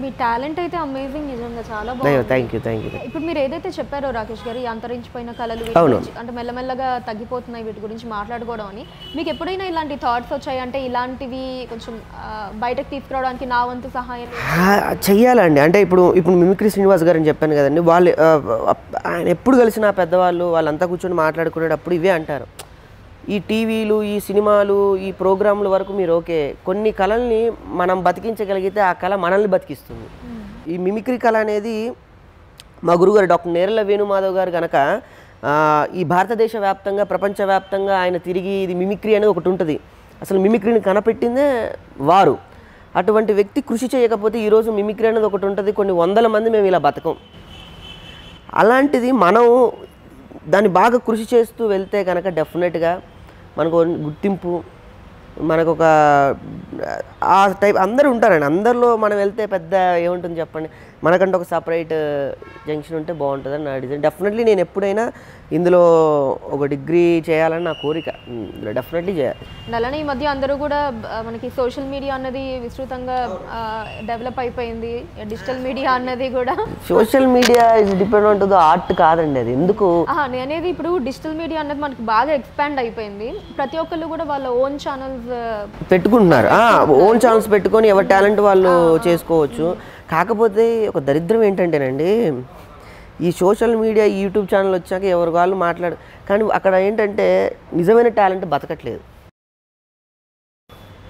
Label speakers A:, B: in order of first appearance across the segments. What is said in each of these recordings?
A: మీ talent అయితే amazing, నిజంగా చాలా బాగుంది.
B: Thank you.
A: ఇప్పుడు మీరు ఏదైతే చెప్పారో రాకేష్ గారు, ఈ అంతరించిపోయిన కళలు అంటే మెల్లమెల్లగా తగ్గిపోతున్నాయి వీటి గురించి మాట్లాడుకోవడం అని, మీకు ఎప్పుడైనా ఇలాంటి థాట్స్ వచ్చాయి? అంటే ఇలాంటివి కొంచెం బయటకు తీసుకురావడానికి నా వంతు సహాయం
B: చెయ్యాలండి. అంటే ఇప్పుడు మిమిక్రీ శ్రీనివాస్ గారు అని చెప్పాను కదండి, వాళ్ళు ఆయన ఎప్పుడు కలిసిన పెద్దవాళ్ళు వాళ్ళంతా కూర్చొని మాట్లాడుకునేటప్పుడు ఇవే అంటారు, ఈ టీవీలు, ఈ సినిమాలు, ఈ ప్రోగ్రాంల వరకు మీరు ఓకే, కొన్ని కళల్ని మనం బతికించగలిగితే ఆ కళ మనల్ని బతికిస్తుంది. ఈ మిమిక్రీ కళ అనేది మా గురుగారు డాక్టర్ నేరల వేణుమాధవ్ గారు కనుక ఈ భారతదేశ వ్యాప్తంగా, ప్రపంచవ్యాప్తంగా ఆయన తిరిగి ఇది మిమిక్రీ అనేది ఒకటి ఉంటుంది, అసలు మిమిక్రీని కనపెట్టిందే వారు. అటువంటి వ్యక్తి కృషి చేయకపోతే ఈరోజు మిమిక్రీ అనేది ఒకటి ఉంటుంది, కొన్ని వందల మంది మేము ఇలా బతకం. అలాంటిది మనం దాన్ని బాగా కృషి చేస్తూ వెళ్తే కనుక డెఫినెట్గా మనకు గుర్తింపు, మనకు ఒక ఆ టైప్ అందరూ ఉంటారండి. అందరిలో మనం వెళ్తే పెద్ద ఏముంటుంది చెప్పండి, మనకంటే ఒక సపరేట్ జంక్షన్ ఉంటే బాగుంటుందని నా డిజైన్. డెఫినెట్లీ నేను ఎప్పుడైనా ఇందులో ఒక డిగ్రీ చేయాలని నా కోరిక, ఇందులో డెఫినెట్లీ చేయాలి.
A: అలానే ఈ మధ్య అందరూ కూడా మనకి సోషల్ మీడియా అన్నది విస్తృతంగా డెవలప్ అయిపోయింది, డిజిటల్ మీడియా అన్నది కూడా.
B: Social media is depend on to the art కాదండి, అది ఎందుకు
A: అనేది ఇప్పుడు డిజిటల్ మీడియా అన్నది మనకి బాగా ఎక్స్పాండ్ అయిపోయింది, ప్రతి ఒక్కళ్ళు కూడా వాళ్ళ ఓన్ ఛానల్స్ పెట్టుకుంటున్నారు.
B: ఓన్ ఛానల్స్ పెట్టుకొని ఎవరి టాలెంట్ వాళ్ళు చేసుకోవచ్చు. కాకపోతే ఒక దరిద్రం ఏంటంటేనండి, ఈ సోషల్ మీడియా, యూట్యూబ్ ఛానల్ వచ్చాక ఎవరి వాళ్ళు కానీ అక్కడ ఏంటంటే నిజమైన టాలెంట్ బతకట్లేదు.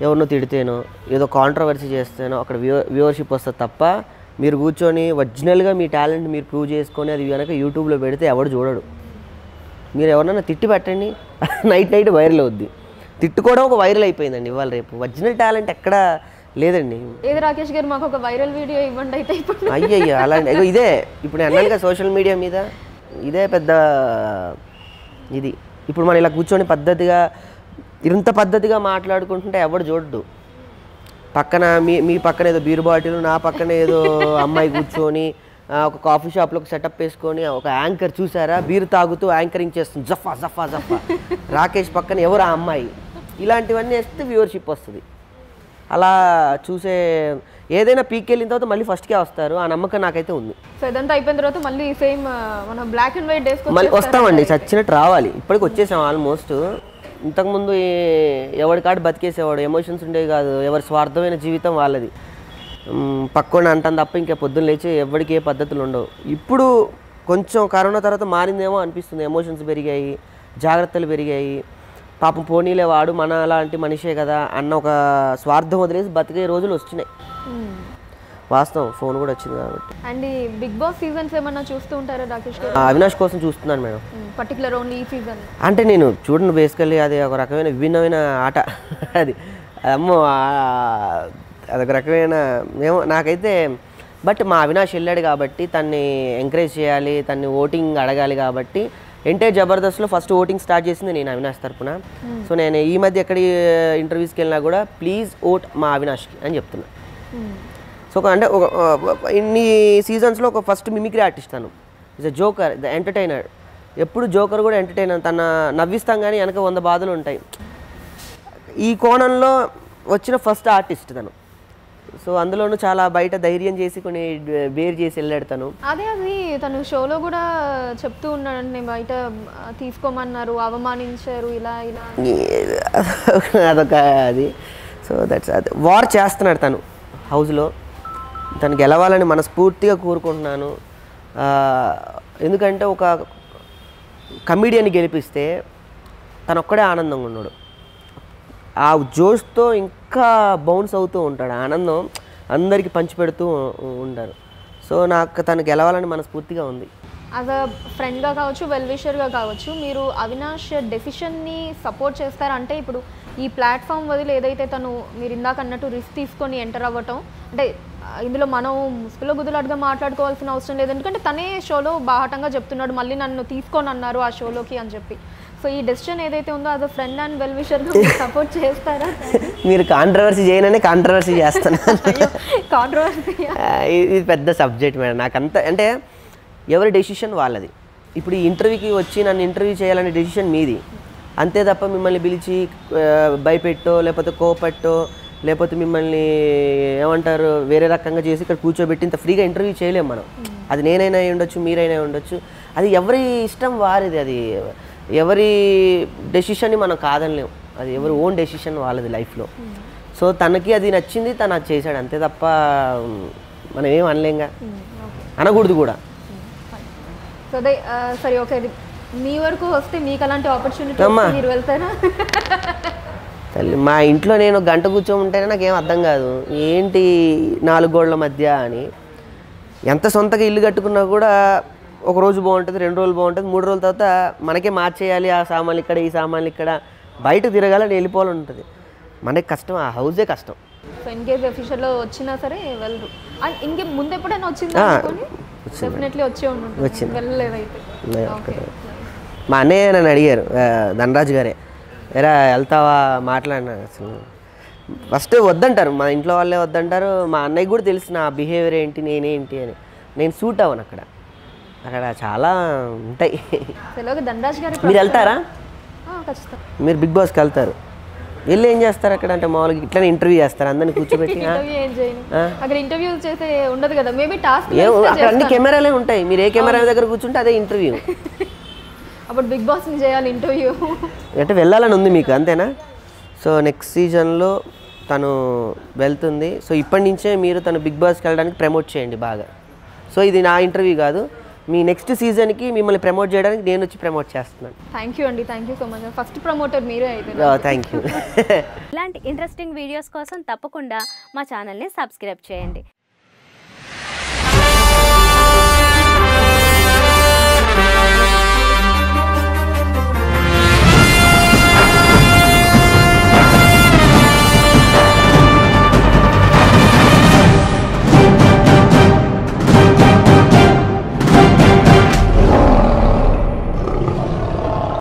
B: ఎవరినో తిడితేనో, ఏదో కాంట్రవర్సీ చేస్తేనో అక్కడ వ్యూవర్షిప్ వస్తుంది తప్ప, మీరు కూర్చొని ఒరిజినల్గా మీ టాలెంట్ మీరు ప్రూవ్ చేసుకొని అది కనుక యూట్యూబ్లో పెడితే ఎవడు చూడడు. మీరు ఎవరినైనా తిట్టి పెట్టండి, నైట్ వైరల్ అవుద్ది. తిట్టుకోవడం ఒక వైరల్ అయిపోయిందండి ఇవాళ రేపు. ఒరిజినల్ టాలెంట్ ఎక్కడ లేదండి.
A: ఏది రాకేష్ గారు మాకు ఒక వైరల్ వీడియో ఇవ్వండి అయితే. ఇప్పుడు
B: అయ్యయ్యో అలాంటి ఇదే ఇప్పుడు అన్నానుగా సోషల్ మీడియా మీద ఇదే పెద్ద ఇది. ఇప్పుడు మనం ఇలా కూర్చొని ఇంత పద్ధతిగా మాట్లాడుకుంటుంటే ఎవడు చూడడు. పక్కన మీ పక్కన ఏదో బీరు బాటిల్, నా పక్కన ఏదో అమ్మాయి కూర్చొని ఒక కాఫీ షాప్లో ఒక సెటప్ వేసుకొని ఒక యాంకర్ చూసారా బీరు తాగుతూ యాంకరింగ్ చేస్తుంది, జఫా జఫా జఫా, రాకేష్ పక్కన ఎవరు ఆ అమ్మాయి, ఇలాంటివన్నీ వేస్తే వ్యూవర్షిప్ వస్తుంది. అలా చూసే ఏదైనా పీక్ వెళ్ళిన తర్వాత మళ్ళీ ఫస్ట్కే వస్తారు, ఆ నమ్మకం నాకైతే ఉంది.
A: సో ఇదంతా అయిపోయిన తర్వాత మళ్ళీ సేమ్ మనం బ్లాక్ అండ్ వైట్ డేస్
B: మళ్ళీ వస్తామండి, చచ్చినట్టు రావాలి. ఇప్పటికి వచ్చేసాం ఆల్మోస్ట్. ఇంతకుముందు ఎవరి కాడు బతికేసేవాడు, ఎమోషన్స్ ఉండేవి కాదు, ఎవరి స్వార్థమైన జీవితం వాళ్ళది, పక్కన అంటాను తప్ప ఇంకా పొద్దున్న లేచి ఎవరికి ఏ పద్ధతులు ఉండవు. ఇప్పుడు కొంచెం కరోనా తర్వాత మారిందేమో అనిపిస్తుంది, ఎమోషన్స్ పెరిగాయి, జాగ్రత్తలు పెరిగాయి. పాపం పోనీలే వాడు మన అలాంటి మనిషే కదా అన్న ఒక స్వార్థం వదిలేసి బతికే రోజులు వచ్చినాయి. వాస్తవం, ఫోన్ కూడా వచ్చింది కాబట్టి.
A: అండ్ బిగ్ బాస్ సీజన్స్ ఏమన్నా చూస్తూ ఉంటారా రాకేష్ గారు?
B: అవినాష్ కోసం చూస్తున్నాను మేడం.
A: పర్టికులర్ ఓన్లీ ఈ సీజన్
B: అంటే నేను చూడండి, బేసికల్లీ అది ఒక రకమైన విభిన్నమైన ఆట. అది అమ్మో అదొక రకమైన ఏమో నాకైతే. బట్ మా అవినాష్ వెళ్ళాడు కాబట్టి తన్ని ఎంకరేజ్ చేయాలి, తన్ని ఓటింగ్ అడగాలి కాబట్టి ఎన్టీఆర్ జబర్దస్త్లో ఫస్ట్ ఓటింగ్ స్టార్ట్ చేసింది నేను అవినాష్ తరపున. సో నేను ఈ మధ్య ఎక్కడి ఇంటర్వ్యూస్కి వెళ్ళినా కూడా ప్లీజ్ ఓట్ మా అవినాష్కి అని చెప్తున్నా. సో అంటే ఇన్ని సీజన్స్లో ఒక ఫస్ట్ మిమిక్రీ ఆర్టిస్ట్ తను, is a joker, the entertainer. ఎప్పుడు జోకర్ కూడా ఎంటర్టైనర్, తన నవ్విస్తాం కానీ వెనక 100 బాధలు ఉంటాయి. ఈ కోణంలో వచ్చిన ఫస్ట్ ఆర్టిస్ట్ తను. సో అందులోనూ చాలా బయట ధైర్యం చేసి కొన్ని బేర్ చేసి వెళ్ళాడు తను.
A: అది తను షోలో కూడా చెప్తూ ఉన్నాడండి, బయట తీసుకోమన్నారు, అవమానించారు, ఇలా
B: అదొక అది. సో దట్స్ అది వార్ చేస్తున్నాడు తను హౌస్లో. తను గెలవాలని మనస్ఫూర్తిగా కోరుకుంటున్నాను. ఎందుకంటే ఒక కమెడియన్ని గెలిపిస్తే తను ఒక్కడే ఆనందంగా ఉన్నాడు, ఆ జోష్తో ఇంకా బౌన్స్ అవుతూ ఉంటాడు, ఆనందం అందరికీ పంచిపెడుతూ ఉంటారు. సో నాకు తను గెలవాలని మనస్ఫూర్తిగా ఉంది.
A: యాజ్ అ ఫ్రెండ్గా కావచ్చు, వెల్ విషర్గా కావచ్చు, మీరు అవినాష్ డెసిషన్ని సపోర్ట్ చేస్తారంటే ఇప్పుడు ఈ ప్లాట్ఫామ్ వదిలి ఏదైతే తను మీరు ఇందాక అన్నట్టు రిస్క్ తీసుకొని ఎంటర్ అవ్వటం, అంటే ఇందులో మనం ముసుగులో గుదులాటుగా మాట్లాడుకోవాల్సిన అవసరం లేదు, ఎందుకంటే తనే షోలో బాహటంగా చెప్తున్నాడు మళ్ళీ నన్ను తీసుకొని అన్నారు ఆ షోలోకి అని చెప్పి. సో ఈ డెసిషన్ ఏదైతే ఉందో అది ఫ్రెండ్ అండ్ వెల్ విషర్గా సపోర్ట్ చేస్తారా?
B: మీరు కాంట్రవర్సీ చేయననే కాంట్రవర్సీ చేస్తాను.
A: కాంట్రవర్సీ
B: ఇది పెద్ద సబ్జెక్ట్ మేడం. నాకంత అంటే ఎవరి డెసిషన్ వాళ్ళది. ఇప్పుడు ఈ ఇంటర్వ్యూకి వచ్చి నన్ను ఇంటర్వ్యూ చేయాలనే డెసిషన్ మీది, అంతే తప్ప మిమ్మల్ని పిలిచి భయపెట్టో లేకపోతే కోపట్టో లేకపోతే మిమ్మల్ని ఏమంటారు వేరే రకంగా చేసి ఇక్కడ కూర్చోబెట్టి ఇంత ఫ్రీగా ఇంటర్వ్యూ చేయలేము మనం. అది నేనైనా అయి ఉండొచ్చు, మీరైనా ఉండొచ్చు. అది ఎవరి ఇష్టం వారిది, అది ఎవరి డెసిషన్ని మనం కాదనలేము. అది ఎవరి ఓన్ డెసిషన్ వాళ్ళది లైఫ్లో. సో తనకి అది నచ్చింది, తను అది చేశాడు అంతే తప్ప మనం ఏం అనలేంగా, అనకూడదు కూడా.
A: సో అదే సరే ఓకే, అది మీ వరకు వస్తే మీకు అలాంటి ఆపర్చునిటీ మీరు వెళ్తారా?
B: తల్లి మా ఇంట్లో నేను గంట కూర్చోమంటేనే నాకేం అర్థం కాదు, ఏంటి 4 గోడల మధ్య అని. ఎంత సొంతగా ఇల్లు కట్టుకున్నా కూడా ఒక రోజు బాగుంటుంది, 2 రోజులు బాగుంటుంది, 3 రోజుల తర్వాత మనకే మార్చేయాలి, ఆ సామాన్లు ఇక్కడ, ఈ సామాన్లు ఇక్కడ, బయట తిరగాలని వెళ్ళిపోవాలి ఉంటుంది. మనకి కష్టం, ఆ హౌసే కష్టం.
A: సో ఇన్ కేస్ అఫీషియల్లో వచ్చినా సరే వెళ్ళరు. అండ్ ఇంకే ముందు ఎప్పుడైనా వచ్చిందా? డెఫినెట్లీ వచ్చే ఉంటుంది, వెళ్ళలేదైతే. ఓకే.
B: మా అన్నయ్య నన్ను అడిగారు, ధనరాజు గారే, ఎరా వెళ్తావా మాట్లాడినా. అసలు ఫస్ట్ వద్దంటారు, మా ఇంట్లో వాళ్ళే వద్దంటారు. మా అన్నయ్య కూడా తెలుసు నా బిహేవియర్ ఏంటి, నేనేంటి అని. నేను సూట్ అవ్వను అక్కడ చాలా ఉంటాయి.
A: ధనరాజ్ గారు
B: మీరు వెళ్తారా?
A: ఖచ్చితంగా.
B: మీరు బిగ్ బాస్కి వెళ్తారు, వెళ్ళి ఏం చేస్తారు అక్కడ? అంటే మామూలుగా ఇట్లనే ఇంటర్వ్యూ చేస్తారు అందరిని కూర్చోబెట్టి?
A: అక్కడ ఇంటర్వ్యూ చేసే ఉండదు కదా, మేబీ టాస్క్.
B: అక్కడ అన్ని కెమెరాలే ఉంటాయి, మీరు ఏ కెమెరా దగ్గర కూర్చుంటే అదే ఇంటర్వ్యూ.
A: అప్పుడు బిగ్ బాస్ చేయాలి ఇంటర్వ్యూ
B: అంటే వెళ్ళాలని ఉంది మీకు, అంతేనా? సో నెక్స్ట్ సీజన్లో తను వెళ్తుంది. సో ఇప్పటి నుంచే మీరు తను బిగ్ బాస్కి వెళ్ళడానికి ప్రమోట్ చేయండి బాగా. సో ఇది నా ఇంటర్వ్యూ కాదు, మీ నెక్స్ట్ సీజన్కి మిమ్మల్ని ప్రమోట్ చేయడానికి నేను వచ్చి ప్రమోట్ చేస్తున్నాను.
A: థ్యాంక్ యూ అండి, thank you so much. First promoter మీరే అయితే.
B: Thank you.
C: ఇలాంటి ఇంట్రెస్టింగ్ వీడియోస్ కోసం తప్పకుండా మా ఛానల్ని సబ్స్క్రైబ్ చేయండి.